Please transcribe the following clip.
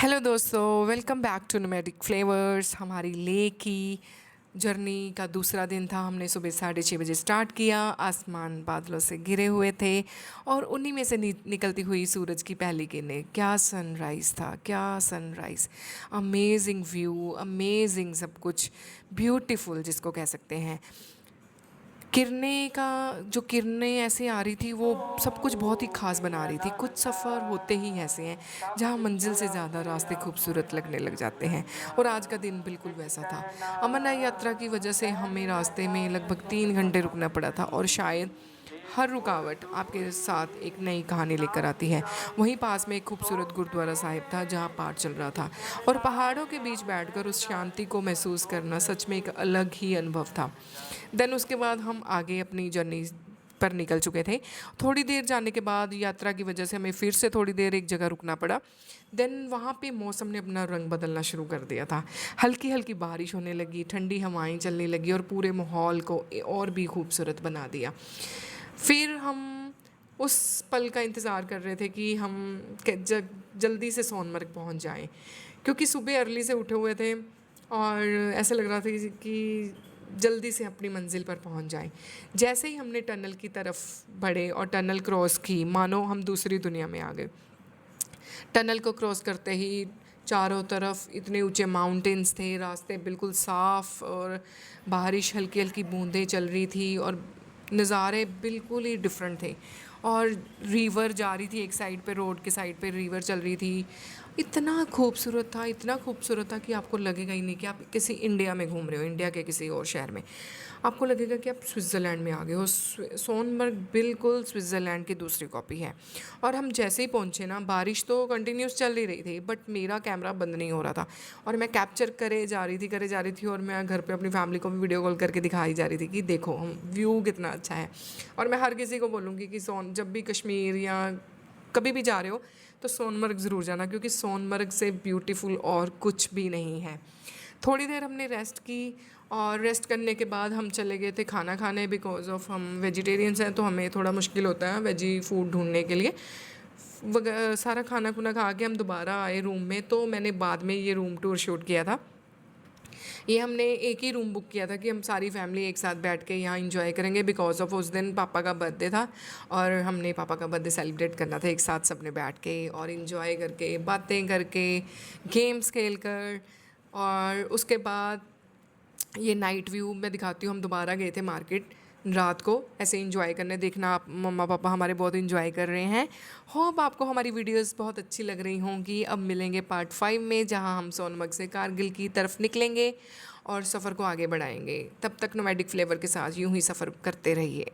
Hello दोस्तों, welcome back to nomadic flavours. हमारी लेह की जर्नी का दूसरा दिन था। हमने सुबह 6:30 बजे स्टार्ट किया। आसमान बादलों से घिरे हुए थे और उन्हीं में से निकलती हुई सूरज की पहली किरणें। क्या सनराइज़ था, क्या सनराइज़! अमेजिंग व्यू, अमेजिंग सब कुछ, ब्यूटीफुल जिसको कह सकते हैं। किरणें ऐसे आ रही थी, वो सब कुछ बहुत ही ख़ास बना रही थी। कुछ सफ़र होते ही ऐसे हैं जहाँ मंजिल से ज़्यादा रास्ते खूबसूरत लगने लग जाते हैं, और आज का दिन बिल्कुल वैसा था। अमरनाथ यात्रा की वजह से हमें रास्ते में लगभग 3 घंटे रुकना पड़ा था, और शायद हर रुकावट आपके साथ एक नई कहानी लेकर आती है। वहीं पास में एक खूबसूरत गुरुद्वारा साहिब था जहाँ पाठ चल रहा था, और पहाड़ों के बीच बैठकर उस शांति को महसूस करना सच में एक अलग ही अनुभव था। देन उसके बाद हम आगे अपनी जर्नी पर निकल चुके थे। थोड़ी देर जाने के बाद यात्रा की वजह से हमें फिर से थोड़ी देर एक जगह रुकना पड़ा। देन वहाँ पे मौसम ने अपना रंग बदलना शुरू कर दिया था। हल्की हल्की बारिश होने लगी, ठंडी हवाएं चलने लगी, और पूरे माहौल को और भी खूबसूरत बना दिया। फिर हम उस पल का इंतज़ार कर रहे थे कि हम जल्दी से सोनमर्ग पहुंच जाएं, क्योंकि सुबह अर्ली से उठे हुए थे और ऐसा लग रहा था कि जल्दी से अपनी मंजिल पर पहुंच जाएं। जैसे ही हमने टनल की तरफ बढ़े और टनल क्रॉस की, मानो हम दूसरी दुनिया में आ गए। टनल को क्रॉस करते ही चारों तरफ इतने ऊंचे माउंटेन्स थे, रास्ते बिल्कुल साफ़, और बारिश हल्की हल्की बूंदें चल रही थी, और नज़ारे बिल्कुल ही डिफरेंट थे। और रिवर जा रही थी एक साइड पे, रोड के साइड पे रिवर चल रही थी। इतना खूबसूरत था, इतना खूबसूरत था कि आपको लगेगा ही नहीं कि आप किसी इंडिया में घूम रहे हो, इंडिया के किसी और शहर में। आपको लगेगा कि आप स्विट्ज़रलैंड में आ गए हो। सोनमर्ग बिल्कुल स्विट्ज़रलैंड की दूसरी कॉपी है। और हम जैसे ही पहुँचे ना, बारिश तो कंटिन्यूस चल ही रही थी, बट मेरा कैमरा बंद नहीं हो रहा था, और मैं कैप्चर करे जा रही थी, और मैं घर पे अपनी फैमिली को भी वीडियो कॉल करके दिखाई जा रही थी कि देखो हम व्यू कितना अच्छा है। और मैं हर किसी को बोलूँगी कि जब भी कश्मीर या कभी भी जा रहे हो तो सोनमर्ग ज़रूर जाना, क्योंकि सोनमर्ग से ब्यूटीफुल और कुछ भी नहीं है। थोड़ी देर हमने रेस्ट की, और रेस्ट करने के बाद हम चले गए थे खाना खाने। बिकॉज ऑफ हम वेजिटेरियंस हैं तो हमें थोड़ा मुश्किल होता है वेजी फूड ढूंढने के लिए। सारा खाना खुना खा के हम दोबारा आए रूम में, तो मैंने बाद में ये रूम टूर शूट किया था। ये हमने एक ही रूम बुक किया था कि हम सारी फैमिली एक साथ बैठ के यहाँ इंजॉय करेंगे, बिकॉज ऑफ उस दिन पापा का बर्थडे था, और हमने पापा का बर्थडे सेलिब्रेट करना था एक साथ सबने बैठ के, और इंजॉय करके, बातें करके, गेम्स खेल कर। और उसके बाद ये नाइट व्यू मैं दिखाती हूँ। हम दोबारा गए थे मार्केट रात को ऐसे इंजॉय करने। देखना आप, मम्मा पापा हमारे बहुत इंजॉय कर रहे हैं। होप आपको हमारी वीडियोस बहुत अच्छी लग रही होंगी। अब मिलेंगे पार्ट 5 में, जहां हम सोनमर्ग से कारगिल की तरफ निकलेंगे और सफ़र को आगे बढ़ाएंगे। तब तक नोमैडिक फ्लेवर के साथ यूं ही सफ़र करते रहिए।